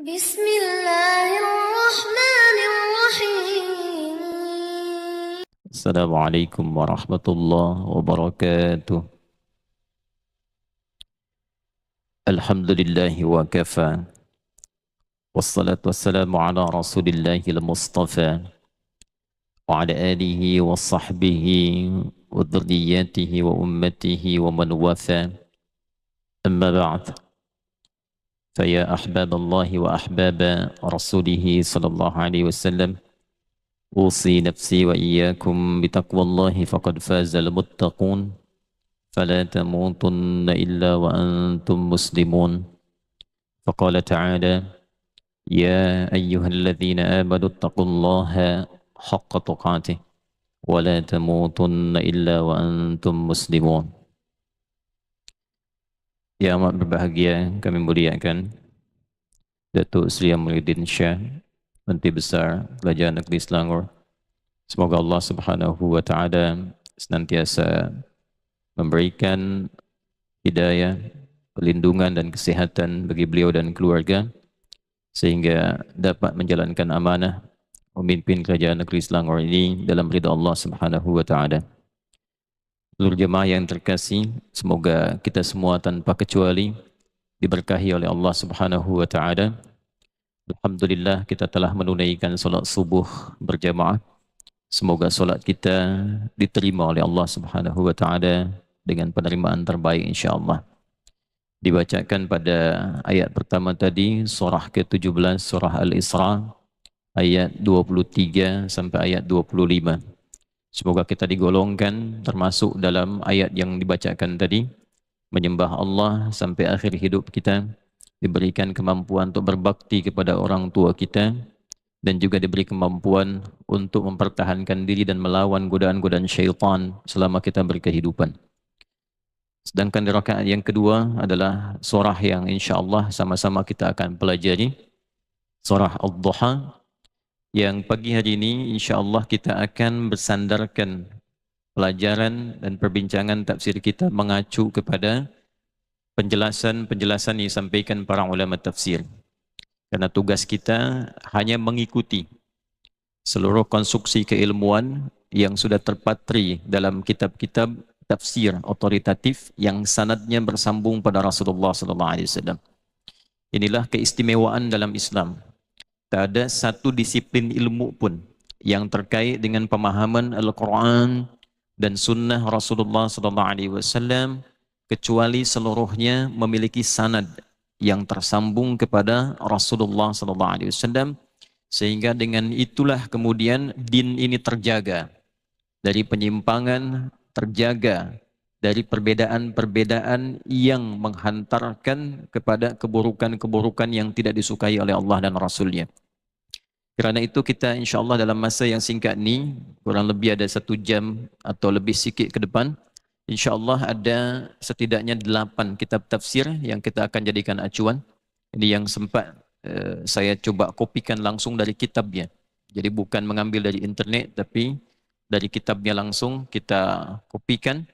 بسم الله الرحمن الرحيم. السلام عليكم ورحمة الله وبركاته. الحمد لله وكفى، والصلاة والسلام على رسول الله المصطفى وعلى آله وصحبه وذرياته وأمته ومن وفى. أما بعد، فيا أحباب الله وأحباب رسوله صلى الله عليه وسلم، أوصي نفسي وإياكم بتقوى الله فقد فاز المتقون، فلا تموتن إلا وأنتم مسلمون. فقال تعالى: يا أيها الذين آمنوا اتقوا الله حق تقاته ولا تموتن إلا وأنتم مسلمون. Yang amat berbahagia kami muliakan Datuk Seri Muhyiddin Syah, Menteri Besar Kerajaan Negeri Selangor. Semoga Allah Subhanahu wa taala senantiasa memberikan hidayah, perlindungan dan kesehatan bagi beliau dan keluarga sehingga dapat menjalankan amanah memimpin Kerajaan Negeri Selangor ini dalam ridha Allah Subhanahu wa taala. Seluruh jemaah yang terkasih, semoga kita semua tanpa kecuali diberkahi oleh Allah Subhanahu wa taala. Alhamdulillah kita telah menunaikan solat subuh berjamaah. Semoga solat kita diterima oleh Allah Subhanahu wa taala dengan penerimaan terbaik insya-Allah. Dibacakan pada ayat pertama tadi, surah ke-17 surah Al-Isra ayat 23 sampai ayat 25. Semoga kita digolongkan termasuk dalam ayat yang dibacakan tadi, menyembah Allah sampai akhir hidup kita, diberikan kemampuan untuk berbakti kepada orang tua kita, dan juga diberi kemampuan untuk mempertahankan diri dan melawan godaan-godaan syaitan selama kita berkehidupan. Sedangkan di rakaat yang kedua adalah surah yang insya-Allah sama-sama kita akan pelajari, surah Ad-Duha, yang pagi hari ini insya-Allah kita akan bersandarkan pelajaran dan perbincangan tafsir kita mengacu kepada penjelasan-penjelasan yang disampaikan para ulama tafsir. Karena tugas kita hanya mengikuti seluruh konstruksi keilmuan yang sudah terpatri dalam kitab-kitab tafsir otoritatif yang sanadnya bersambung pada Rasulullah SAW. Inilah keistimewaan dalam Islam. Tak ada satu disiplin ilmu pun yang terkait dengan pemahaman Al-Quran dan Sunnah Rasulullah SAW kecuali seluruhnya memiliki sanad yang tersambung kepada Rasulullah SAW, sehingga dengan itulah kemudian din ini terjaga dari penyimpangan, terjaga dari perbedaan-perbedaan yang menghantarkan kepada keburukan-keburukan yang tidak disukai oleh Allah dan Rasulnya. Kerana itu kita insya-Allah dalam masa yang singkat ni, kurang lebih ada 1 jam atau lebih sikit ke depan, insya-Allah ada setidaknya 8 kitab tafsir yang kita akan jadikan acuan. Ini yang sempat saya coba kopikan langsung dari kitabnya. Jadi bukan mengambil dari internet, tapi dari kitabnya langsung kita kopikan.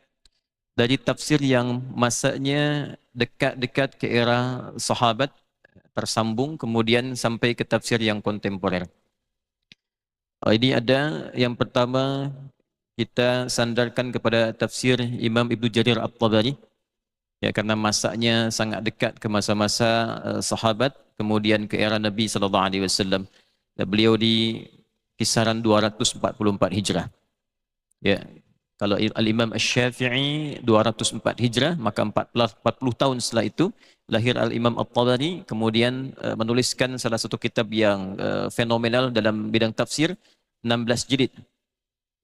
Dari tafsir yang masanya dekat-dekat ke era sahabat, tersambung kemudian sampai ke tafsir yang kontemporer. Ini ada yang pertama, kita sandarkan kepada tafsir Imam Ibnu Jarir At-Tabari, ya, karena masanya sangat dekat ke masa-masa sahabat, kemudian ke era Nabi SAW. Beliau di kisaran 244 Hijrah. Ya, kalau Al-Imam Asy-Syafi'i 204 Hijrah, maka 40 tahun setelah itu lahir Al-Imam At-Tabari, kemudian menuliskan salah satu kitab yang fenomenal dalam bidang tafsir, 16 jilid.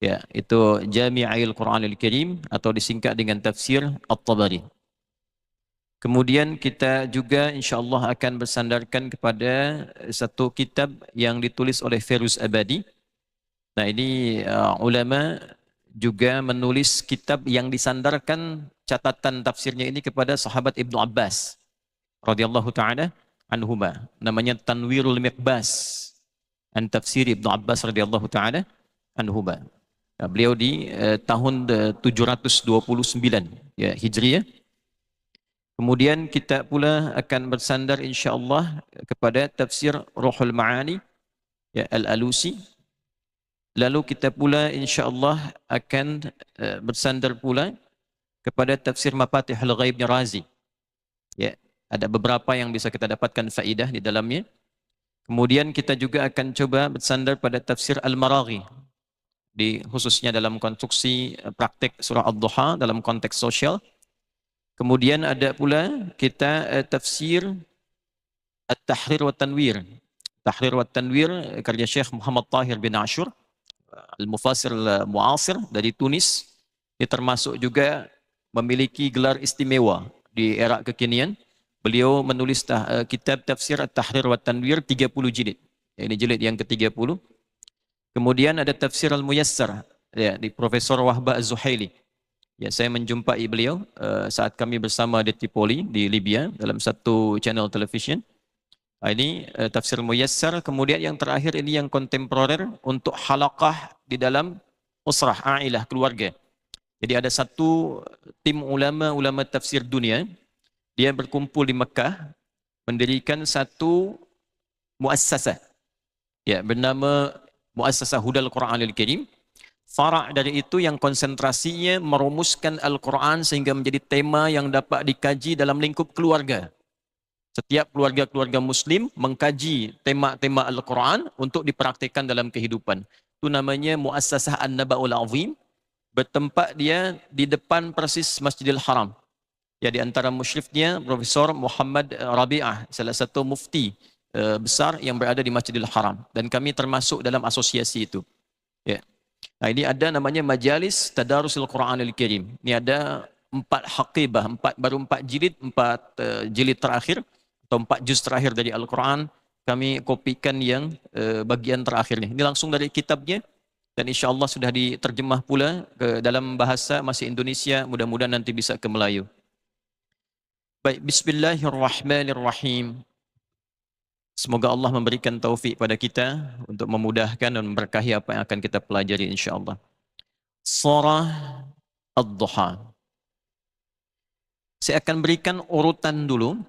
Ya, itu Jami'ul Qur'anil Karim atau disingkat dengan tafsir At-Tabari. Kemudian kita juga insya-Allah akan bersandarkan kepada satu kitab yang ditulis oleh Firuz Abadi. Nah, ini ulama juga menulis kitab yang disandarkan catatan tafsirnya ini kepada sahabat Ibnu Abbas radhiyallahu taala anhuma, namanya Tanwirul Miqbas an tafsir Ibnu Abbas radhiyallahu taala anhuma. Beliau di tahun 729 ya Hijriah. Kemudian kita pula akan bersandar insya-Allah kepada tafsir Ruhul Ma'ani ya Al-Alusi. Lalu kita pula insya-Allah akan bersandar pula kepada tafsir Mafatihul Ghaibnya Razi. Ya, ada beberapa yang bisa kita dapatkan faedah di dalamnya. Kemudian kita juga akan coba bersandar pada tafsir Al-Maraghi di khususnya dalam konstruksi praktik surah Ad-Duha dalam konteks sosial. Kemudian ada pula kita tafsir At-Tahrir wa Tanwir. Tahrir wa Tanwir karya Syekh Muhammad Tahir bin Ashur, Al-Mufassir Mu'asir dari Tunis. Ini termasuk juga memiliki gelar istimewa di era kekinian. Beliau menulis kitab tafsir At-Tahrir wa Tanwir 30 jilid. Ini jilid yang ke-30. Kemudian ada tafsir Al-Muyassar ya, di Profesor Wahbah Az-Zuhaili. Ya, saya menjumpai beliau saat kami bersama di Tripoli di Libya dalam satu channel television. Ini tafsir Muyassar. Kemudian yang terakhir ini yang kontemporer untuk halaqah di dalam usrah, ailah, keluarga. Jadi ada satu tim ulama tafsir dunia, dia berkumpul di Mekah, mendirikan satu muassasah, ya, bernama Muassasah Hudal Quranil Karim. Fara' dari itu yang konsentrasinya merumuskan Al-Quran sehingga menjadi tema yang dapat dikaji dalam lingkup keluarga. Setiap keluarga-keluarga Muslim mengkaji tema-tema Al-Quran untuk dipraktikkan dalam kehidupan. Itu namanya Muassasah An-Naba'ul Azim. Bertempat dia di depan persis Masjidil Haram. Ya, di antara musyrifnya Profesor Muhammad Rabi'ah, salah satu mufti besar yang berada di Masjidil Haram. Dan kami termasuk dalam asosiasi itu. Ya. Nah, ini ada namanya Majalis Tadarusil Quranil Karim. Ini ada 4 haqibah, baru 4 jilid, 4 jilid terakhir atau 4 juz terakhir dari Al-Quran. Kami kopikan yang bagian terakhirnya. Ini langsung dari kitabnya. Dan insya Allah sudah diterjemah pula ke dalam bahasa masih Indonesia, mudah-mudahan nanti bisa ke Melayu. Baik, bismillahirrahmanirrahim. Semoga Allah memberikan taufik pada kita untuk memudahkan dan memberkahi apa yang akan kita pelajari insya Allah. Surah Ad-Duha. Saya akan berikan urutan dulu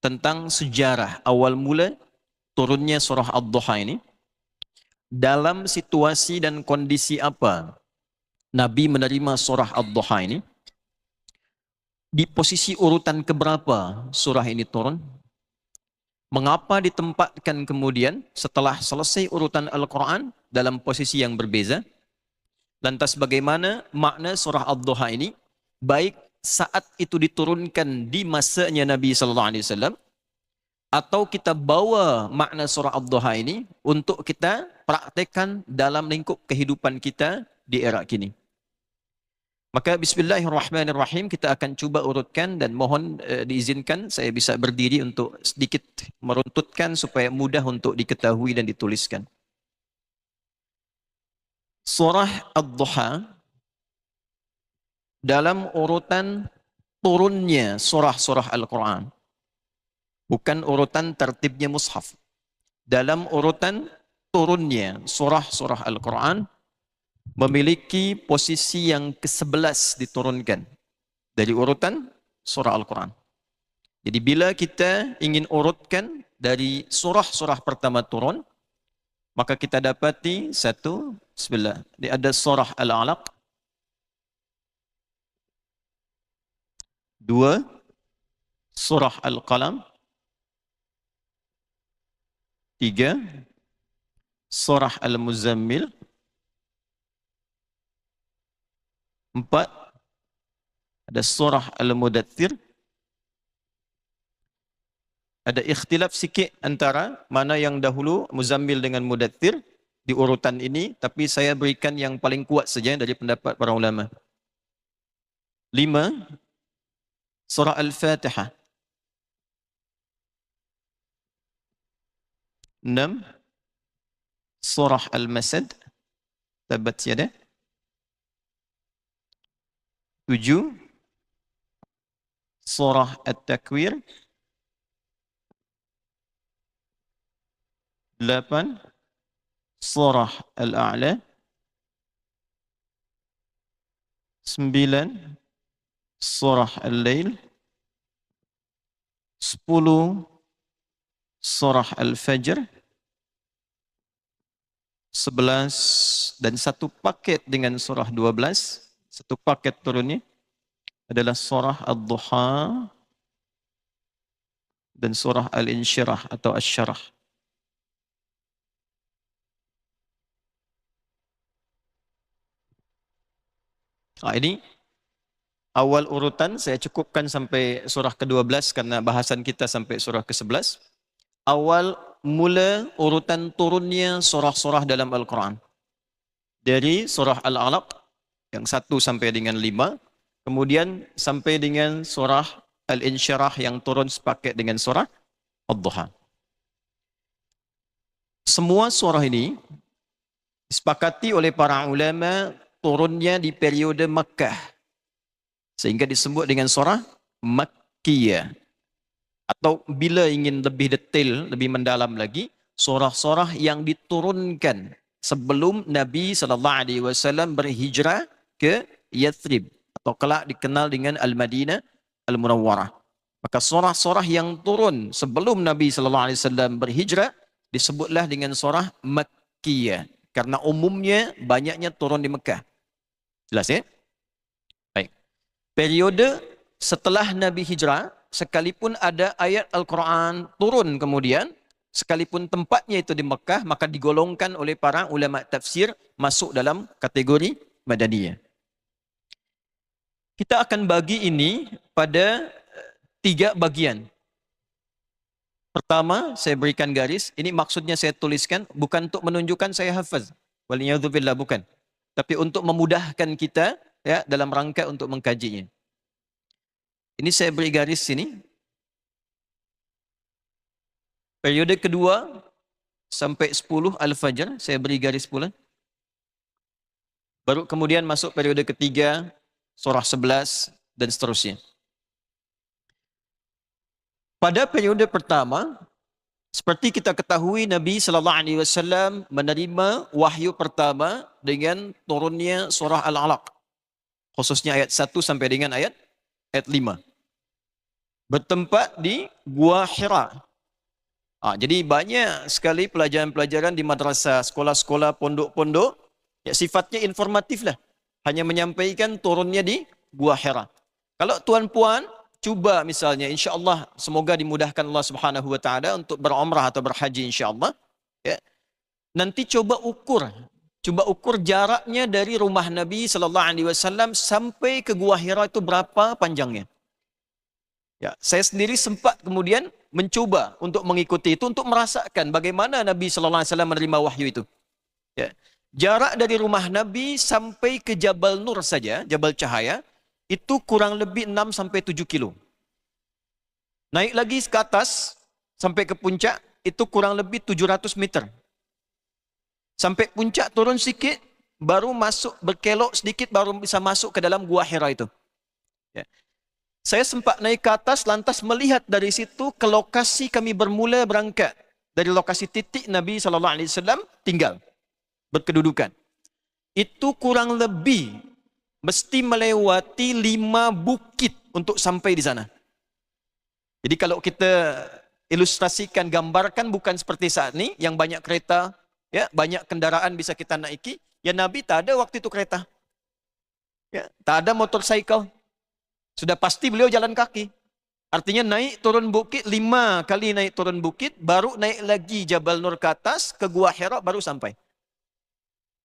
tentang sejarah awal mula turunnya surah Ad-Duha ini. Dalam situasi dan kondisi apa Nabi menerima surah Ad-Duha ini? Di posisi urutan keberapa surah ini turun? Mengapa ditempatkan kemudian setelah selesai urutan Al-Quran dalam posisi yang berbeza? Lantas bagaimana makna surah Ad-Duha ini? Baik saat itu diturunkan di masanya Nabi SAW, atau kita bawa makna surah Ad-Duha ini untuk kita praktekkan dalam lingkup kehidupan kita di era kini. Maka bismillahirrahmanirrahim, kita akan cuba urutkan dan mohon diizinkan saya bisa berdiri untuk sedikit meruntutkan supaya mudah untuk diketahui dan dituliskan. Surah Ad-Duha dalam urutan turunnya surah-surah Al-Quran. Bukan urutan tertibnya mushaf. Dalam urutan turunnya surah-surah Al-Quran memiliki posisi yang ke-11 diturunkan dari urutan surah Al-Quran. Jadi bila kita ingin urutkan dari surah-surah pertama turun, maka kita dapati satu, bismillah, ada surah Al-Alaq. Dua, surah Al-Qalam. Tiga, surah Al-Muzammil. Empat, ada surah Al-Mudaththir. Ada ikhtilaf sikit antara mana yang dahulu Muzammil dengan Mudaththir di urutan ini, tapi saya berikan yang paling kuat saja dari pendapat para ulama. Lima, surah Al-Fatihah. 6, surah Al-Masad, Tabat Yada. 7, surah At-Takwir. 8, surah Al-A'la. 9, surah Al-Lail. 10 surah Al-Fajr, 11 dan satu paket dengan surah 12, satu paket turunnya adalah surah Ad-Duha dan surah Al-Insyirah atau Asy-Syarah. Ini awal urutan, saya cukupkan sampai surah ke-12 karena bahasan kita sampai surah ke-11. Awal mula urutan turunnya surah-surah dalam Al-Quran. Dari surah Al-Alaq yang 1 sampai dengan 5, kemudian sampai dengan surah Al-Insyirah yang turun sepaket dengan surah Ad-Duha. Semua surah ini disepakati oleh para ulama turunnya di periode Makkah, sehingga disebut dengan surah Makkiyah. Atau bila ingin lebih detail, lebih mendalam lagi, surah-surah yang diturunkan sebelum Nabi SAW berhijrah ke Yathrib, atau kelak dikenal dengan Al-Madinah Al-Munawwarah. Maka surah-surah yang turun sebelum Nabi SAW berhijrah disebutlah dengan surah Makkiyah, karena umumnya banyaknya turun di Mekah. Jelas ya? Baik. Periode setelah Nabi hijrah, sekalipun ada ayat Al-Quran turun kemudian, sekalipun tempatnya itu di Mekah, maka digolongkan oleh para ulama tafsir masuk dalam kategori Madaniyah. Kita akan bagi ini pada 3 bagian. Pertama, saya berikan garis, ini maksudnya saya tuliskan, bukan untuk menunjukkan saya hafaz. Waliyadzubillah, bukan. Tapi untuk memudahkan kita ya dalam rangka untuk mengkajinya. Ini saya beri garis sini. Periode kedua sampai 10 Al-Fajr, saya beri garis pula. Baru kemudian masuk periode ketiga, surah 11 dan seterusnya. Pada periode pertama, seperti kita ketahui, Nabi SAW menerima wahyu pertama dengan turunnya surah Al-Alaq. Khususnya ayat 1 sampai dengan ayat 5. Bertempat di Gua Hira. Jadi banyak sekali pelajaran-pelajaran di madrasah, sekolah-sekolah, pondok-pondok, ya sifatnya informatif lah. Hanya menyampaikan turunnya di Gua Hira. Kalau tuan-puan cuba misalnya, insya-Allah semoga dimudahkan Allah Subhanahu wa taala untuk berumrah atau berhaji insya-Allah, ya. Nanti coba ukur jaraknya dari rumah Nabi SAW sampai ke Gua Hira itu berapa panjangnya. Ya, saya sendiri sempat kemudian mencoba untuk mengikuti itu, untuk merasakan bagaimana Nabi SAW menerima wahyu itu. Ya. Jarak dari rumah Nabi sampai ke Jabal Nur saja, Jabal Cahaya, itu kurang lebih 6 sampai 7 kilo. Naik lagi ke atas, sampai ke puncak, itu kurang lebih 700 meter. Sampai puncak turun sedikit, baru masuk, berkelok sedikit, baru bisa masuk ke dalam Gua Hira itu. Ya. Saya sempat naik ke atas, lantas melihat dari situ ke lokasi kami bermula berangkat. Dari lokasi titik Nabi SAW tinggal, berkedudukan. Itu kurang lebih mesti melewati 5 bukit untuk sampai di sana. Jadi kalau kita ilustrasikan, gambarkan, bukan seperti saat ini, yang banyak kereta, ya, banyak kendaraan bisa kita naiki. Ya Nabi tak ada waktu itu kereta. Ya, tak ada motorcycle. Sudah pasti beliau jalan kaki. Artinya naik turun bukit, 5 kali naik turun bukit, baru naik lagi Jabal Nur ke atas, ke Gua Hira, baru sampai.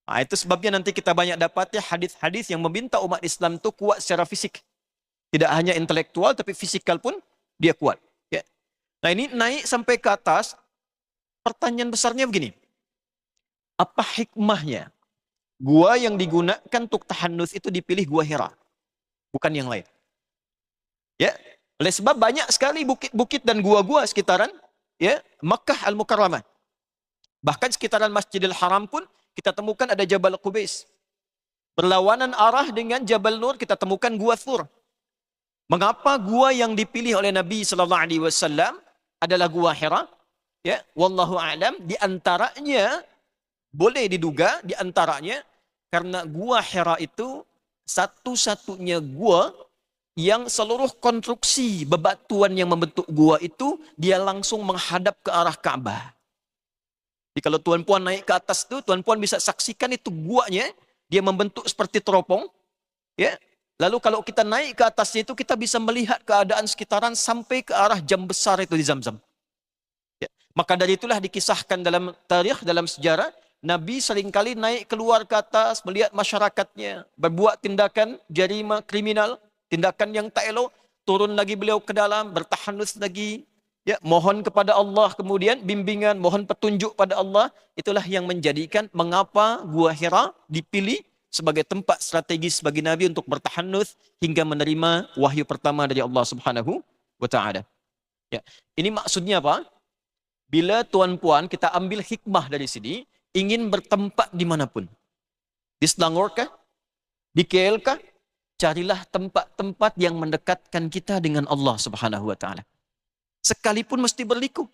Itu sebabnya nanti kita banyak dapat ya hadis-hadis yang meminta umat Islam itu kuat secara fisik. Tidak hanya intelektual, tapi fisikal pun dia kuat. Ya. Nah ini naik sampai ke atas, pertanyaan besarnya begini. Apa hikmahnya gua yang digunakan untuk tahannus itu dipilih Gua Hira, bukan yang lain? Ya, oleh sebab banyak sekali bukit-bukit dan gua-gua sekitaran ya Makkah Al-Mukarramah. Bahkan sekitaran Masjidil Haram pun kita temukan ada Jabal Qubais. Berlawanan arah dengan Jabal Nur kita temukan Gua Thur. Mengapa gua yang dipilih oleh Nabi SAW adalah Gua Hira? Ya, wallahu a'lam, di antaranya boleh diduga di antaranya karena Gua Hira itu satu-satunya gua yang seluruh konstruksi bebatuan yang membentuk gua itu dia langsung menghadap ke arah Ka'bah. Jadi kalau tuan-puan naik ke atas itu, tuan-puan bisa saksikan itu guanya, dia membentuk seperti teropong, ya. Lalu kalau kita naik ke atasnya itu kita bisa melihat keadaan sekitaran sampai ke arah jam besar itu di Zamzam. Ya. Maka dari itulah dikisahkan dalam tarikh, dalam sejarah, Nabi seringkali naik keluar ke atas, melihat masyarakatnya, berbuat tindakan jarima kriminal, tindakan yang tak elok, turun lagi beliau ke dalam, bertahanus lagi, ya, mohon kepada Allah, kemudian bimbingan, mohon petunjuk pada Allah. Itulah yang menjadikan mengapa Gua Hira dipilih sebagai tempat strategis bagi Nabi untuk bertahanus hingga menerima wahyu pertama dari Allah Subhanahu wa taala. Ya. Ini maksudnya apa? Bila tuan-puan kita ambil hikmah dari sini, ingin bertempat dimanapun. Di Selangor kah? Di KL kah? Carilah tempat-tempat yang mendekatkan kita dengan Allah Subhanahu wa taala. Sekalipun mesti berliku,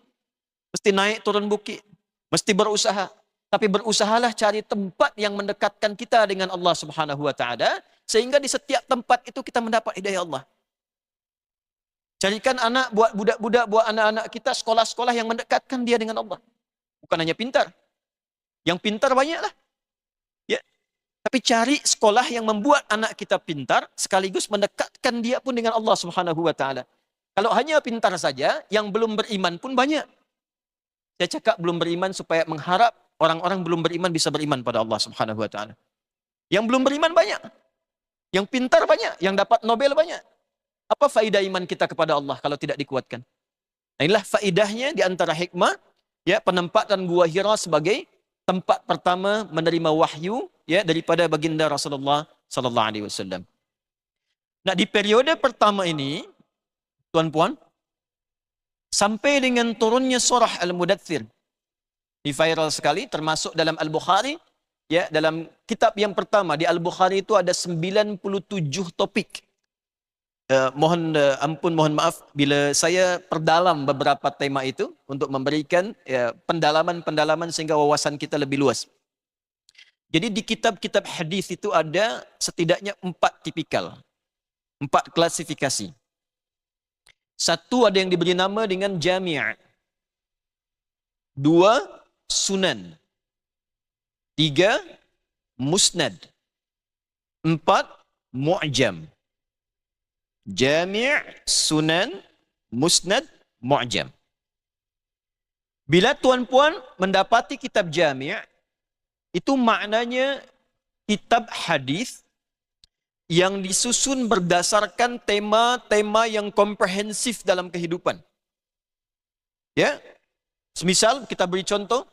mesti naik turun bukit, mesti berusaha. Tapi berusahalah cari tempat yang mendekatkan kita dengan Allah Subhanahu wa taala, sehingga di setiap tempat itu kita mendapat hidayah Allah. Carikan anak buat budak-budak, buat anak-anak kita sekolah-sekolah yang mendekatkan dia dengan Allah. Bukan hanya pintar. Yang pintar banyaklah. Ya. Tapi cari sekolah yang membuat anak kita pintar sekaligus mendekatkan dia pun dengan Allah Subhanahu wa taala. Kalau hanya pintar saja, yang belum beriman pun banyak. Saya cakap belum beriman supaya mengharap orang-orang belum beriman bisa beriman pada Allah Subhanahu wa taala. Yang belum beriman banyak. Yang pintar banyak, yang dapat Nobel banyak. Apa faedah iman kita kepada Allah kalau tidak dikuatkan? Nah, inilah faedahnya di antara hikmah, ya, penempatan Gua Hira sebagai tempat pertama menerima wahyu, ya, daripada baginda Rasulullah sallallahu alaihi wasallam. Nah, di periode pertama ini, tuan-puan, sampai dengan turunnya surah Al-Mudaththir, ini viral sekali, termasuk dalam Al-Bukhari, ya, dalam kitab yang pertama di Al-Bukhari itu ada 97 topik. Mohon ampun, mohon maaf bila saya perdalam beberapa tema itu untuk memberikan, ya, pendalaman-pendalaman sehingga wawasan kita lebih luas. Jadi di kitab-kitab hadis itu ada setidaknya 4 tipikal, 4 klasifikasi. Satu ada yang diberi nama dengan jami', 2 sunan, 3 musnad, 4 mu'jam. Jami', sunan, musnad, mu'jam. Bila tuan-puan mendapati kitab jami', itu maknanya kitab hadis yang disusun berdasarkan tema-tema yang komprehensif dalam kehidupan. Ya, semisal kita beri contoh,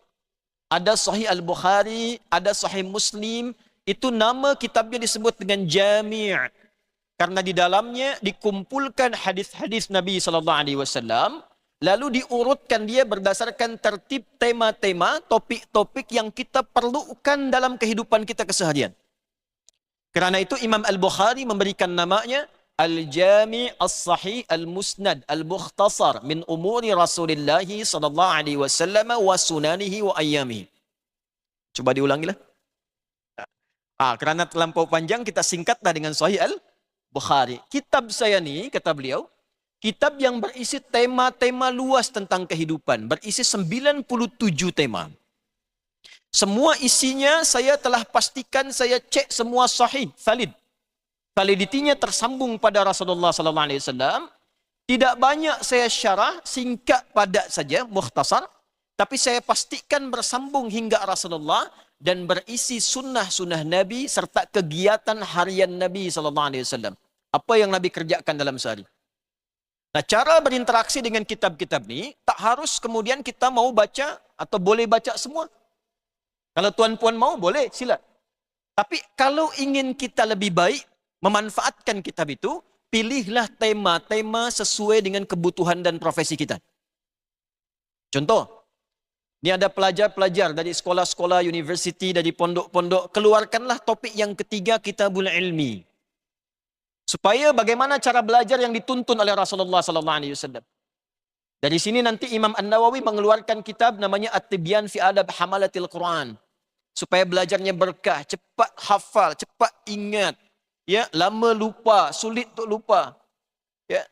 ada Sahih Al-Bukhari, ada Sahih Muslim, itu nama kitabnya disebut dengan jami'. Karena di dalamnya dikumpulkan hadis-hadis Nabi SAW, lalu diurutkan dia berdasarkan tertib tema-tema, topik-topik yang kita perlukan dalam kehidupan kita keseharian. Karena itu Imam Al-Bukhari memberikan namanya Al-Jami' As-Sahih Al-Musnad Al-Mukhtasar min umuri Rasulullah SAW wa sunanihi wa ayyamihi. Coba diulangilah. Kerana terlampau panjang, kita singkatlah dengan Sahih Al-Bukhari. Kitab saya ni, kata beliau, kitab yang berisi tema-tema luas tentang kehidupan. Berisi 97 tema. Semua isinya saya telah pastikan, saya cek semua sahih, valid. Validitinya tersambung pada Rasulullah SAW. Tidak banyak saya syarah, singkat padat saja, mukhtasar. Tapi saya pastikan bersambung hingga Rasulullah dan berisi sunnah-sunnah Nabi serta kegiatan harian Nabi SAW. Apa yang Nabi kerjakan dalam sehari. Nah, cara berinteraksi dengan kitab-kitab ni, tak harus kemudian kita mau baca atau boleh baca semua. Kalau tuan-puan mau, boleh, sila. Tapi kalau ingin kita lebih baik memanfaatkan kitab itu, pilihlah tema-tema sesuai dengan kebutuhan dan profesi kita. Contoh, ini ada pelajar-pelajar dari sekolah-sekolah, universiti, dari pondok-pondok, keluarkanlah topik yang ketiga, Kitabul Ilmi. Supaya bagaimana cara belajar yang dituntun oleh Rasulullah SAW. Dari sini nanti Imam An-Nawawi mengeluarkan kitab namanya At-Tibyan fi Adab Hamalatil Quran. Supaya belajarnya berkah, cepat hafal, cepat ingat. Ya, lama lupa, sulit untuk lupa. Ya.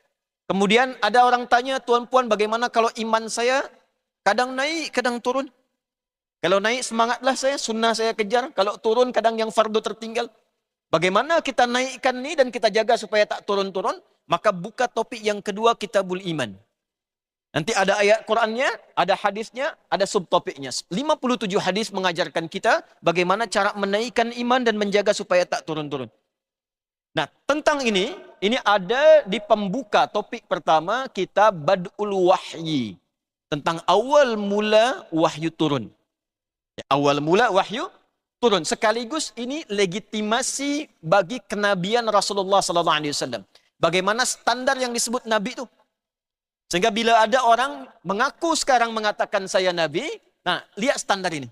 Kemudian ada orang tanya, Tuan Puan bagaimana kalau iman saya kadang naik, kadang turun? Kalau naik semangatlah saya, sunnah saya kejar. Kalau turun kadang yang fardu tertinggal. Bagaimana kita naikkan ini dan kita jaga supaya tak turun-turun? Maka buka topik yang kedua, Kitabul Iman. Nanti ada ayat Qurannya, ada hadisnya, ada subtopiknya. 57 hadis mengajarkan kita bagaimana cara menaikkan iman dan menjaga supaya tak turun-turun. Nah, tentang ini ada di pembuka topik pertama kita Bad'ul Wahyi. Tentang awal mula wahyu turun. Ya, awal mula wahyu turun. Sekaligus ini legitimasi bagi kenabian Rasulullah SAW. Bagaimana standar yang disebut Nabi itu. Sehingga bila ada orang mengaku sekarang mengatakan saya Nabi, nah lihat standar ini.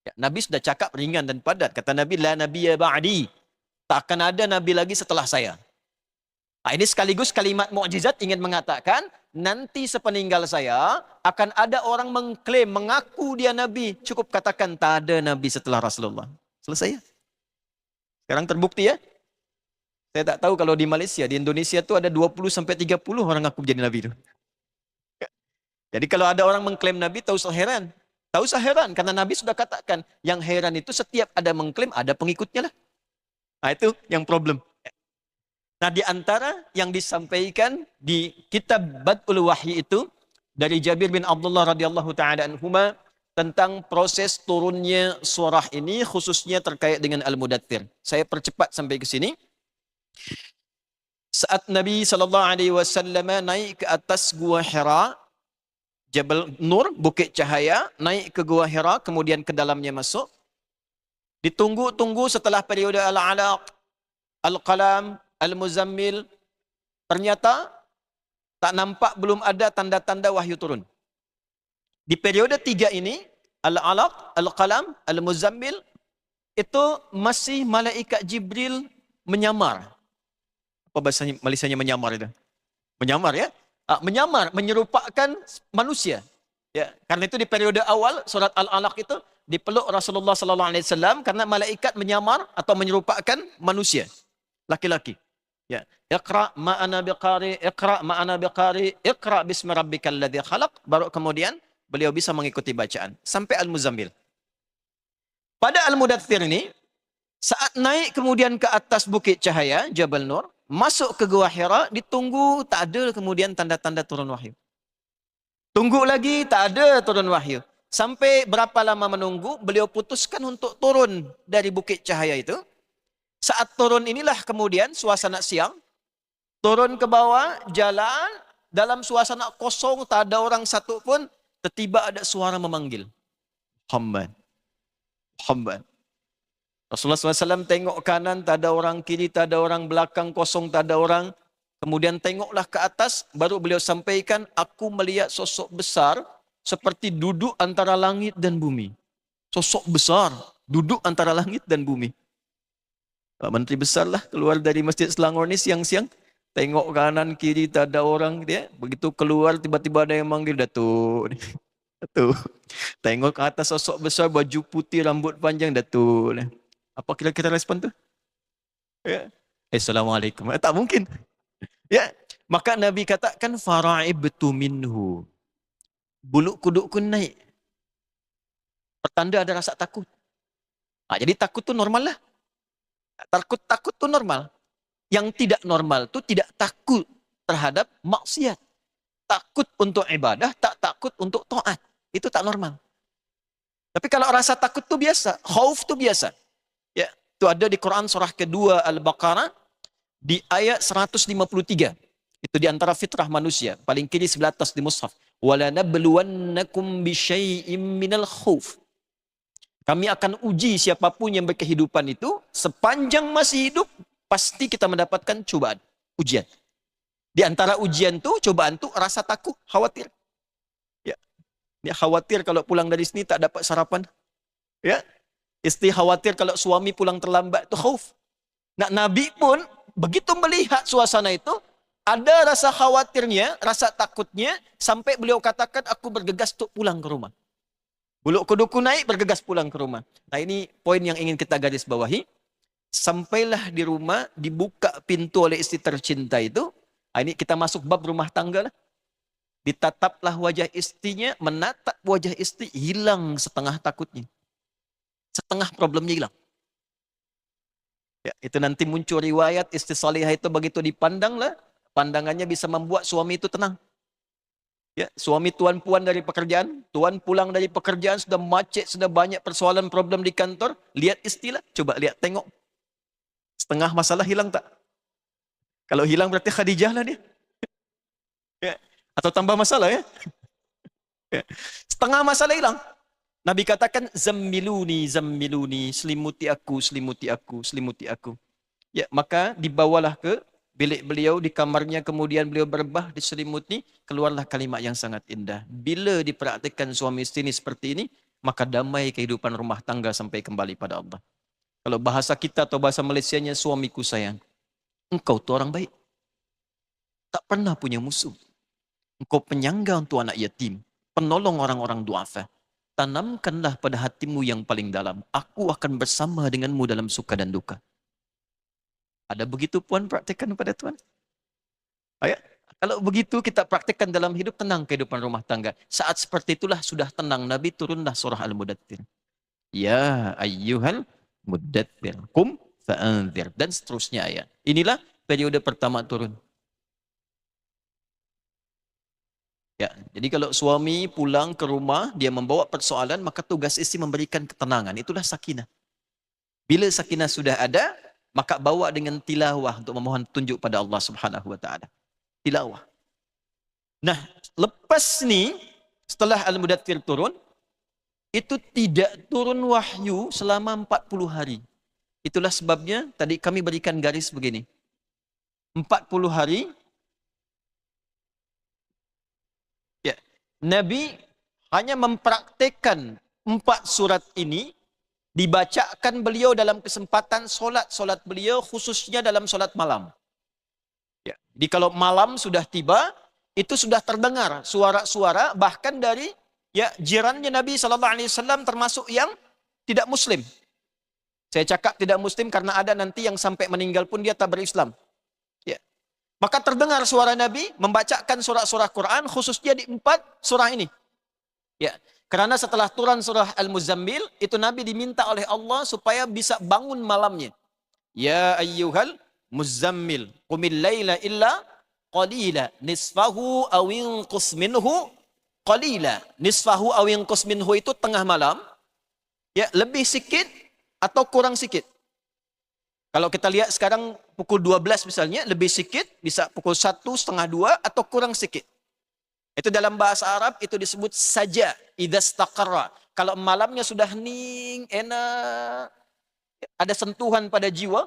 Ya, Nabi sudah cakap ringan dan padat. Kata Nabi, la nabiyya ba'di. Tak akan ada Nabi lagi setelah saya. Nah, ini sekaligus kalimat mukjizat ingin mengatakan, nanti sepeninggal saya, akan ada orang mengklaim, mengaku dia Nabi. Cukup katakan, tak ada Nabi setelah Rasulullah. Selesai ya? Sekarang terbukti ya? Saya tak tahu kalau di Malaysia, di Indonesia itu ada 20-30 orang ngaku jadi Nabi itu. Jadi kalau ada orang mengklaim Nabi, tak usah heran. Tak usah heran, karena Nabi sudah katakan, yang heran itu setiap ada mengklaim, ada pengikutnya lah. Nah itu yang problem. Nah di antara yang disampaikan di kitab Bad'ul Wahyi itu, dari Jabir bin Abdullah radhiyallahu ta'ala anhuma, tentang proses turunnya surah ini, khususnya terkait dengan Al-Mudaththir. Saya percepat sampai ke sini. Saat Nabi SAW naik ke atas Gua Hira, Jabal Nur, Bukit Cahaya, naik ke Gua Hira, kemudian ke dalamnya masuk. Ditunggu-tunggu setelah periode Al-Alaq, Al-Qalam, Al-Muzammil, ternyata tak nampak, belum ada tanda-tanda wahyu turun. Di periode 3 ini, Al-Alaq, Al-Qalam, Al-Muzammil, itu masih malaikat Jibril menyamar. Apa bahasa Malaysianya menyamar itu? Menyamar ya? Menyamar, menyerupakan manusia. Ya, karena itu di periode awal surat Al-Alaq itu dipeluk Rasulullah SAW karena malaikat menyamar atau menyerupakan manusia, laki-laki. Ya, Iqra ma'ana biqari, Iqra ma'ana biqari, Iqra bismi rabbikal ladzi khalaq. Baru kemudian beliau bisa mengikuti bacaan sampai Al-Muzammil. Pada Al-Mudaththir ini, saat naik kemudian ke atas Bukit Cahaya, Jabal Nur, masuk ke Gua Hira, ditunggu, tak ada kemudian tanda-tanda turun wahyu. Tunggu lagi, tak ada turun wahyu. Sampai berapa lama menunggu, beliau putuskan untuk turun dari Bukit Cahaya itu. Saat turun inilah kemudian suasana siang, turun ke bawah, jalan, dalam suasana kosong, tak ada orang satu pun, tiba-tiba ada suara memanggil. Muhammad, Muhammad. Rasulullah SAW tengok kanan, tak ada orang, kiri tak ada orang, belakang kosong tak ada orang. Kemudian tengoklah ke atas, baru beliau sampaikan, aku melihat sosok besar seperti duduk antara langit dan bumi. Sosok besar, duduk antara langit dan bumi. Pak Menteri besar lah keluar dari Masjid Selangor ni siang-siang. Tengok kanan, kiri tak ada orang. Dia begitu keluar, tiba-tiba ada yang manggil, Datuk. Datuk. Tengok ke atas sosok besar, baju putih, rambut panjang, Datuk. Apa kira-kira respon tu? Ya. Assalamualaikum. Tak mungkin. Ya. Maka Nabi katakan fara'ibtu minhu. Bulu kudukku naik. Pertanda ada rasa takut. Jadi takut tu normal lah. Takut tu normal. Yang tidak normal tu tidak takut terhadap maksiat. Takut untuk ibadah, tak takut untuk taat. Itu tak normal. Tapi kalau rasa takut tu biasa, khauf tu biasa. Ya, itu ada di Quran surah kedua Al-Baqarah di ayat 153. Itu di antara fitrah manusia, paling kiri sebelah atas di mushaf. Wala nabluwannakum bisyai'im minal khauf. Kami akan uji siapapun yang berkehidupan itu sepanjang masih hidup, pasti kita mendapatkan cobaan, ujian. Di antara ujian tu, cobaan tu rasa takut, khawatir. Ya. Dia khawatir kalau pulang dari sini tak dapat sarapan. Ya. Istri khawatir kalau suami pulang terlambat, itu khauf. Nah, Nabi pun begitu melihat suasana itu, ada rasa khawatirnya, rasa takutnya, sampai beliau katakan, aku bergegas untuk pulang ke rumah. Bulu kuduku naik, bergegas pulang ke rumah. Nah, ini poin yang ingin kita garis bawahi. Sampailah di rumah, dibuka pintu oleh istri tercinta itu. Ini kita masuk bab rumah tangga lah. Ditataplah wajah istrinya, menatap wajah istri, hilang setengah takutnya. Setengah problemnya hilang. Ya, itu nanti muncul riwayat istri salihah itu begitu dipandang lah, pandangannya bisa membuat suami itu tenang. Ya, suami tuan puan dari pekerjaan, tuan pulang dari pekerjaan sudah macet, sudah banyak persoalan problem di kantor, lihat istri lah, coba lihat tengok. Setengah masalah hilang tak? Kalau hilang berarti Khadijah lah dia. Ya. Atau tambah masalah ya. Ya. Setengah masalah hilang. Nabi katakan, zammiluni, zammiluni, selimuti aku, selimuti aku, selimuti aku. Ya, maka dibawalah ke bilik beliau, di kamarnya, kemudian beliau berbah, diselimuti, keluarlah kalimat yang sangat indah. Bila dipraktikkan suami istri ini seperti ini, maka damai kehidupan rumah tangga sampai kembali pada Allah. Kalau bahasa kita atau bahasa Malaysianya, suamiku sayang, engkau tu orang baik. Tak pernah punya musuh. Engkau penyangga untuk anak yatim, penolong orang-orang duafa. Tanamkanlah pada hatimu yang paling dalam. Aku akan bersama denganmu dalam suka dan duka. Ada begitu puan praktikkan pada Tuhan? Ayat. Kalau begitu kita praktikkan dalam hidup, tenang kehidupan rumah tangga. Saat seperti itulah sudah tenang. Nabi turunlah surah Al-Mudaththir. Ya ayyuhal muddaththir. Qum fa'anzir. Dan seterusnya ayat. Inilah periode pertama turun. Ya, jadi kalau suami pulang ke rumah, dia membawa persoalan, maka tugas istri memberikan ketenangan. Itulah sakinah. Bila sakinah sudah ada, maka bawa dengan tilawah untuk memohon petunjuk pada Allah Subhanahu wa taala. Tilawah. Nah, lepas ni setelah Al-Mudaththir turun, itu tidak turun wahyu selama 40 hari. Itulah sebabnya tadi kami berikan garis begini. 40 hari ya, Nabi hanya mempraktekkan 4 surat ini, dibacakan beliau dalam kesempatan solat beliau, khususnya dalam solat malam. Ya. Jadi kalau malam sudah tiba, itu sudah terdengar suara-suara bahkan dari ya jirannya Nabi SAW, termasuk yang tidak Muslim. Saya cakap tidak Muslim karena ada nanti yang sampai meninggal pun dia tak berislam. Ya. Maka terdengar suara Nabi membacakan surah-surah Quran, khususnya di 4 surah ini. Ya. Karena setelah turun surah Al-Muzammil, itu Nabi diminta oleh Allah supaya bisa bangun malamnya. Ya ayyuhal muzammil, qumil laila illa qalila, nisfahu awin minhu qalila. Nisfahu awin minhu itu tengah malam, ya lebih sikit atau kurang sikit. Kalau kita lihat sekarang pukul 12 misalnya, lebih sikit, bisa pukul 1, setengah 2, atau kurang sikit. Itu dalam bahasa Arab itu disebut saja, idastaqarra. Kalau malamnya sudah hening, enak, ada sentuhan pada jiwa.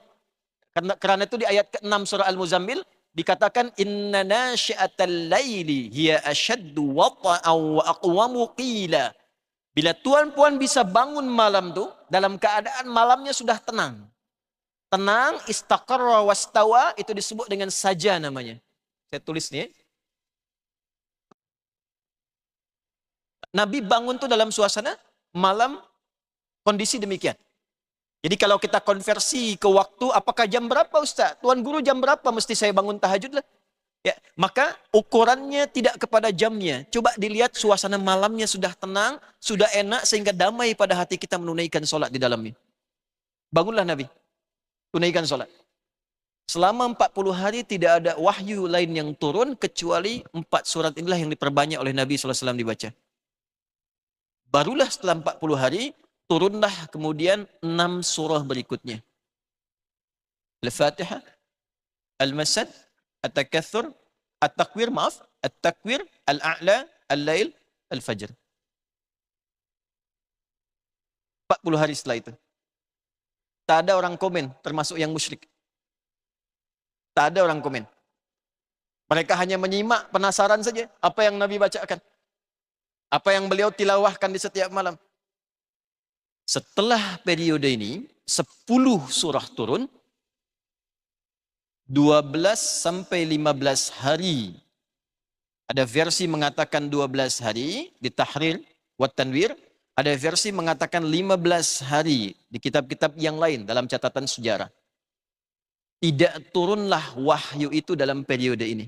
Karena itu di ayat ke-6 surah Al-Muzammil dikatakan inna nasyi'atal laili hiya ashaddu wata'an wa aqwamu qila. Bila tuan-puan bisa bangun malam tuh dalam keadaan malamnya sudah tenang. Tenang, istaqarra wastawa, itu disebut dengan saja namanya. Saya tulis nih. Nabi bangun tuh dalam suasana malam kondisi demikian. Jadi kalau kita konversi ke waktu, apakah jam berapa Ustaz? Tuan Guru jam berapa mesti saya bangun tahajud lah? Ya, maka ukurannya tidak kepada jamnya. Coba dilihat suasana malamnya sudah tenang, sudah enak sehingga damai pada hati kita menunaikan solat di dalamnya. Bangunlah Nabi, tunaikan solat. Selama 40 hari tidak ada wahyu lain yang turun kecuali 4 surat inilah yang diperbanyak oleh Nabi SAW dibaca. Barulah setelah 40 hari, turunlah kemudian 6 surah berikutnya. Al-Fatihah, Al-Masad, At-Takatsur, At-Takwir, At-Takwir, Al-A'la, Al-Lail, Al-Fajr. 40 hari setelah itu. Tak ada orang komen, termasuk yang musyrik. Tak ada orang komen. Mereka hanya menyimak, penasaran saja apa yang Nabi bacakan. Apa yang beliau tilawahkan di setiap malam. Setelah periode ini, 10 surah turun, 12 sampai 15 hari. Ada versi mengatakan 12 hari di Tahrir wa Tanwir, ada versi mengatakan 15 hari di kitab-kitab yang lain dalam catatan sejarah. Tidak turunlah wahyu itu dalam periode ini.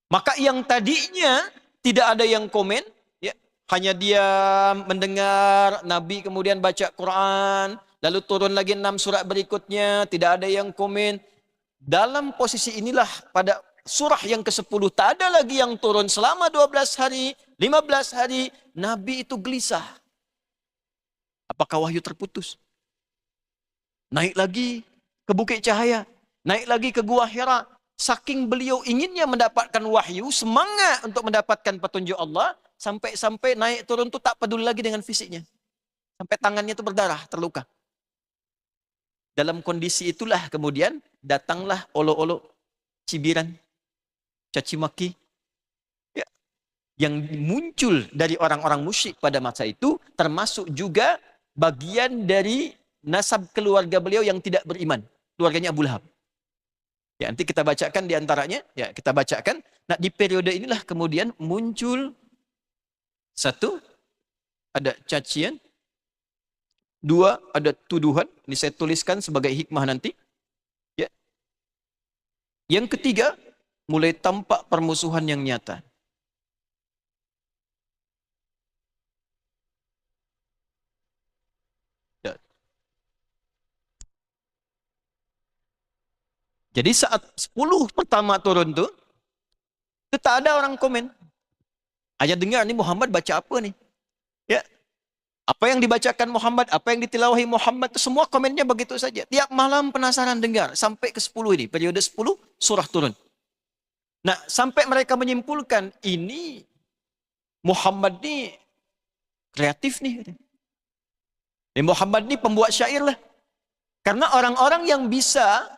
Maka yang tadinya tidak ada yang komen, ya, hanya dia mendengar Nabi kemudian baca Quran, lalu turun lagi 6 surat berikutnya, tidak ada yang komen. Dalam posisi inilah pada surah yang ke-10 tak ada lagi yang turun selama 12 hari, 15 hari, Nabi itu gelisah. Apakah wahyu terputus? Naik lagi ke Bukit Cahaya, naik lagi ke Gua Hira. Saking beliau inginnya mendapatkan wahyu, semangat untuk mendapatkan petunjuk Allah, sampai-sampai naik turun itu tak peduli lagi dengan fisiknya. Sampai tangannya itu berdarah, terluka. Dalam kondisi itulah kemudian datanglah olok-olok, cibiran, caci maki, ya, yang muncul dari orang-orang musyrik pada masa itu, termasuk juga bagian dari nasab keluarga beliau yang tidak beriman, keluarganya Abu Lahab. Ya, nanti kita bacakan di antaranya, ya kita bacakan. Nah, di periode inilah kemudian muncul satu, ada cacian, dua, ada tuduhan. Ini saya tuliskan sebagai hikmah nanti. Ya. Yang ketiga, mulai tampak permusuhan yang nyata. Ya. Jadi saat 10 pertama turun tuh, itu tak ada orang komen. Aja dengar nih Muhammad baca apa nih? Ya. Apa yang dibacakan Muhammad, apa yang ditilawahi Muhammad, itu semua komennya begitu saja. Tiap malam penasaran dengar. Sampai ke 10 ini, periode 10, surah turun. Nah, sampai mereka menyimpulkan, ini Muhammad nih kreatif nih. Ini Muhammad nih pembuat syair lah. Karena orang-orang yang bisa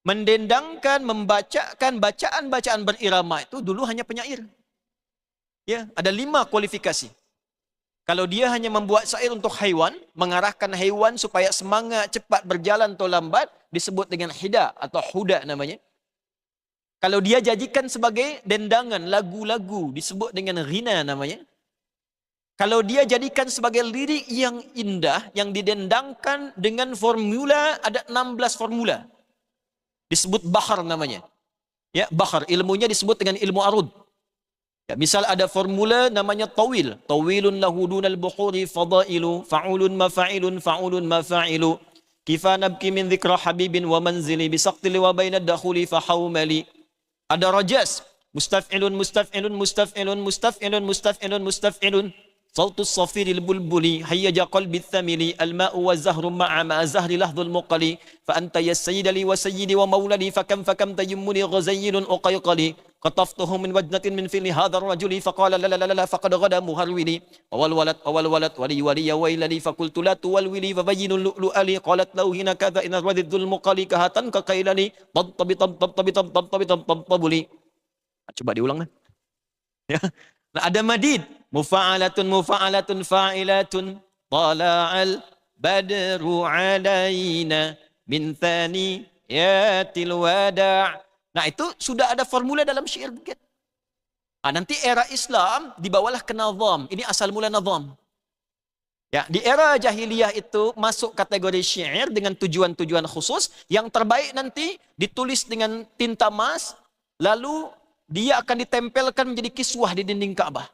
mendendangkan, membacakan bacaan-bacaan berirama itu dulu hanya penyair. Ya, ada 5 kualifikasi. Kalau dia hanya membuat syair untuk haiwan, mengarahkan haiwan supaya semangat cepat berjalan atau lambat, disebut dengan hida atau huda namanya. Kalau dia jadikan sebagai dendangan, lagu-lagu, disebut dengan ghina namanya. Kalau dia jadikan sebagai lirik yang indah, yang didendangkan dengan formula, ada 16 formula. Disebut bahar namanya. Ya, bahar, ilmunya disebut dengan ilmu arud. Ya, misal ada formula namanya tawil. Tawilun lahu dunal bukhuri fadailu, fa'ulun mafa'ilun, fa'ulun mafa'ilu. Kifa nabki min dhikra habibin wa manzili, bisaqtili wa bainad dakhuli fahawmali. Ada rajas. Mustaf'ilun, mustaf'ilun, mustaf'ilun, mustaf'ilun, mustaf'ilun, mustaf'ilun. Sautus safiril bulbuli, hayyaja qalbi thamili, al-ma'u wa zahru ma'a ma'a zahri lahdul muqali, fa anta ya sayyidali wa sayyidi wa maulali, fakam tayimmuni ghazayyilun uqayqali, qataftuhu min wajnatin min fili hadha rajuli, faqala la la la la faqad ghada muharwili, awal walad, wali wali ya wailali, fakultu la tuwalwili, fabayyinul lu'lu'ali, qalat lauhina kadha inar wadidul muqali, kahatan kakailali, tabtabuli. Coba diulang lah. Ya. Nah, ada madid. Mufa'alatun mufa'alatun fa'ilatun tala'al badru alaina min thaniyatil wada'. Nah, itu sudah ada formula dalam syair bukit. Nah, nanti era Islam dibawalah ke nazam. Ini asal mula nazam. Ya, di era jahiliyah itu masuk kategori syair dengan tujuan-tujuan khusus. Yang terbaik nanti ditulis dengan tinta emas, lalu dia akan ditempelkan menjadi kiswah di dinding Ka'bah.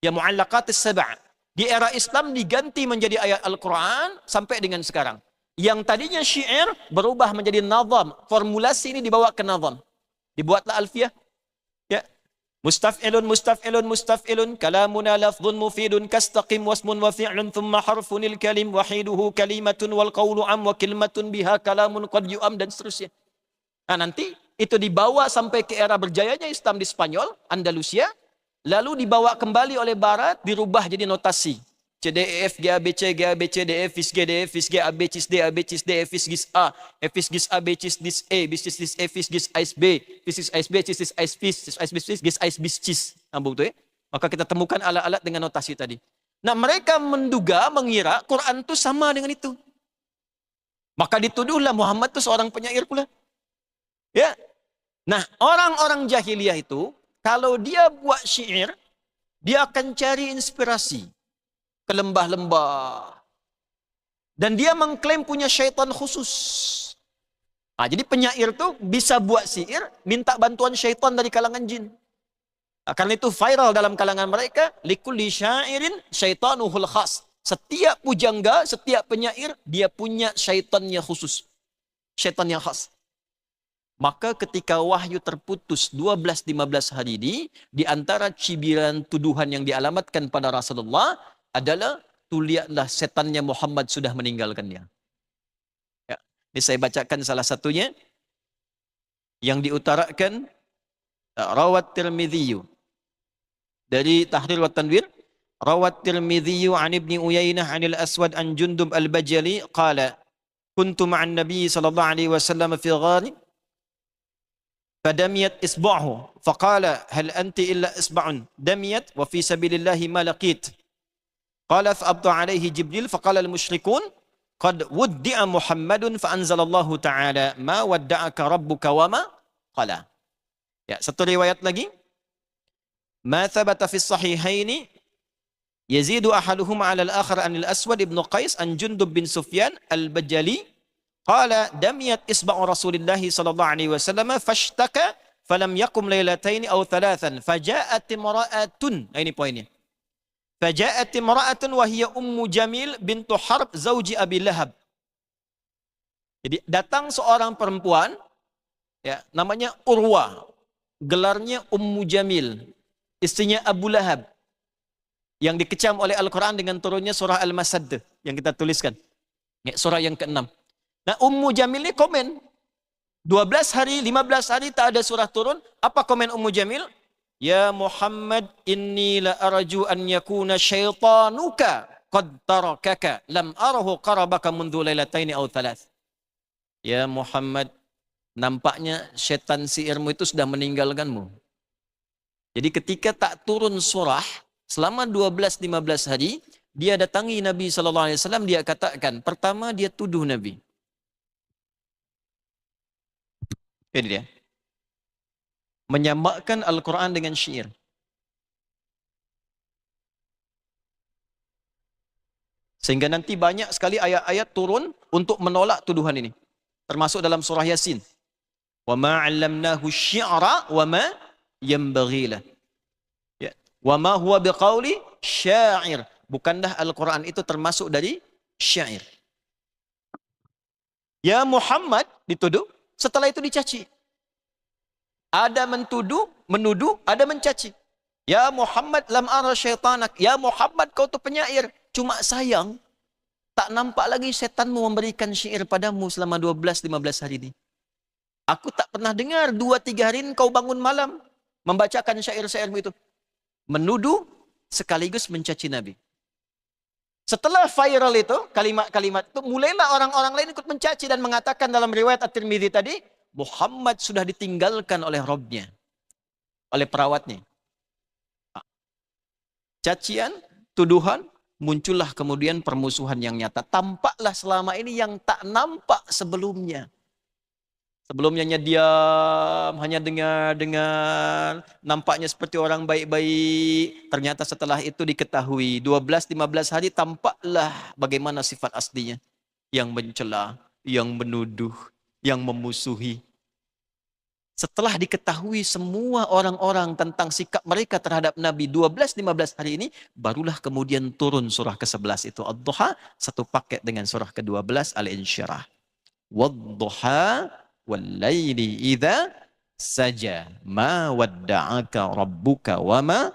Ya, mu'allaqatis sab'a. Di era Islam diganti menjadi ayat Al-Quran sampai dengan sekarang. Yang tadinya syair berubah menjadi nazam. Formulasi ini dibawa ke nazam. Dibuatlah alfiyah. Ya. Mustaf'ilun, mustaf'ilun, mustaf'ilun. Kalamuna lafdhun mufidun. Kastaqim wasmun wa fi'lun. Thumma harfunil kalim. Wahiduhu kalimatun wal qawlu am. Wa kilmatun biha kalamun qad yu'am. Dan seterusnya. Nah, nanti itu dibawa sampai ke era berjayanya Islam di Spanyol, Andalusia. Lalu dibawa kembali oleh Barat, dirubah jadi notasi. C, D, E, F, G, A, B, C, G, A, B, C, D, E, Fis, G, D, E, Fis, G, A, B, Cis, D, A, B, Cis, D, E, Fis, Gis, A, E, Fis, Gis, A, B, Cis, Dis, E, Bis, Cis, Dis, E, Fis, Gis, Ais, B, Fis, Gis, Ais, B, Cis, Dis, Ais, Fis, Cis, Ais, Bis, Fis, Gis, Ais, Bis, Cis. Sambung tu ya. Maka kita temukan alat-alat dengan notasi tadi. Nah, mereka menduga, mengira Quran itu sama dengan itu. Maka dituduhlah Muhammad itu seorang penyair pula. Ya. Nah, orang-orang jahiliyah itu, kalau dia buat syair, dia akan cari inspirasi ke lembah-lembah. Dan dia mengklaim punya syaitan khusus. Jadi penyair tuh bisa buat sihir, minta bantuan syaitan dari kalangan jin. Karena itu viral dalam kalangan mereka, likulli syairin syaitanuhul khas. Setiap pujangga, setiap penyair, dia punya syaitannya khusus. Syaitan yang khas. Maka ketika wahyu terputus 12-15 hari ini, di antara cibiran tuduhan yang dialamatkan pada Rasulullah adalah, tu lihatlah setannya Muhammad sudah meninggalkannya. Ya. Ini saya bacakan salah satunya, yang diutarakan Rawat Tirmidzi dari Tahrir wa Tanwir. Rawat Tirmidzi an Ibni Uyainah anil Aswad an Jundub al-Bajali qala kuntu ma'an Nabi sallallahu alaihi wasallam fi ghari fadamiyat isba'hu faqala hal anti illa isba'un damiyat wa fi sabilillahi ma laqit qala fa'abtu alaihi Jibril faqala al-musyrikun qad wuddi'a Muhammadun fa anzalallahu ta'ala ma wadda'aka rabbuka wa ma qala. Ya, satu riwayat lagi, ma thabata fi sahihaini yazidu ahaduhum 'ala al-akhar anil Aswad ibn Qais an Jundub bin Sufyan al-Bajali qala damiyat isba'u Rasulillah sallallahu alaihi wasallam fashtaka falam yakum lailataini aw thalathan faja'at imra'atun. Ini poinnya. Faja'at imra'atun wa hiya Ummu Jamil bintu Harb zauji Abi Lahab. Jadi datang seorang perempuan, ya, namanya Urwa, gelarnya Ummu Jamil, istrinya Abu Lahab, yang dikecam oleh Al-Quran dengan turunnya surah Al-Masad yang kita tuliskan. Ya, surah yang ke-6. Nah, Ummu Jamil ini komen. 12 hari, 15 hari tak ada surah turun. Apa komen Ummu Jamil? Ya Muhammad, inni la arju an yakuna syaitanuka qad tarakaka lam arahu qarabaka mundu lailataini aw thalath. Ya Muhammad, nampaknya setan sihirmu itu sudah meninggalkanmu. Jadi ketika tak turun surah selama 12-15 hari, dia datangi Nabi SAW, dia katakan, pertama dia tuduh Nabi. Ini dia. Menyamakan Al-Quran dengan syair. Sehingga nanti banyak sekali ayat-ayat turun untuk menolak tuduhan ini. Termasuk dalam surah Yasin. Wa ma 'allamnahu syi'ra wa ma yanbaghi lah. Ya. Wa ma huwa biqauli syair. Bukanlah Al-Quran itu termasuk dari syair. Ya Muhammad dituduh, setelah itu dicaci. Ada menuduh, ada mencaci. Ya Muhammad lam ara syaitanak. Ya Muhammad kau tu penyair. Cuma sayang, tak nampak lagi setanmu memberikan syair padamu selama 12-15 hari ini. Aku tak pernah dengar 2-3 hari ini kau bangun malam membacakan syair-syairmu itu. Menuduh sekaligus mencaci Nabi. Setelah viral itu, kalimat-kalimat itu, mulailah orang-orang lain ikut mencaci dan mengatakan dalam riwayat At-Tirmidzi tadi, Muhammad sudah ditinggalkan oleh Robnya, oleh perawatnya. Cacian, tuduhan, muncullah kemudian permusuhan yang nyata. Tampaklah selama ini yang tak nampak sebelumnya. Sebelumnya diam, hanya dengar, nampaknya seperti orang baik-baik. Ternyata setelah itu diketahui, 12-15 hari tampaklah bagaimana sifat aslinya. Yang mencela, yang menuduh, yang memusuhi. Setelah diketahui semua orang-orang tentang sikap mereka terhadap Nabi 12-15 hari ini, barulah kemudian turun surah ke-11 itu Ad-Duha, satu paket dengan surah ke-12 Al-Insyirah. Wad-Duha wal-laili idza saja ma wadda'aka rabbuka wa ma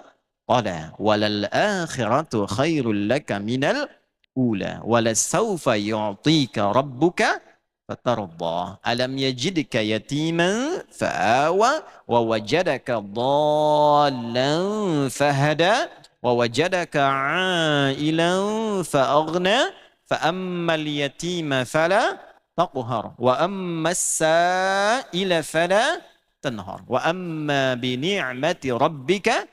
qala walal akhiratu khairul laka minal ula walasawfa yu'tika rabbuka fatarda alam yajidka yatiman fa'awa wa wajadaka dhallan fahada wa wajadaka 'ailan fa'aghna fa ammal yatima fala taqhar wa amma as-sa'ila fala tanhar wa amma bi ni'mati rabbika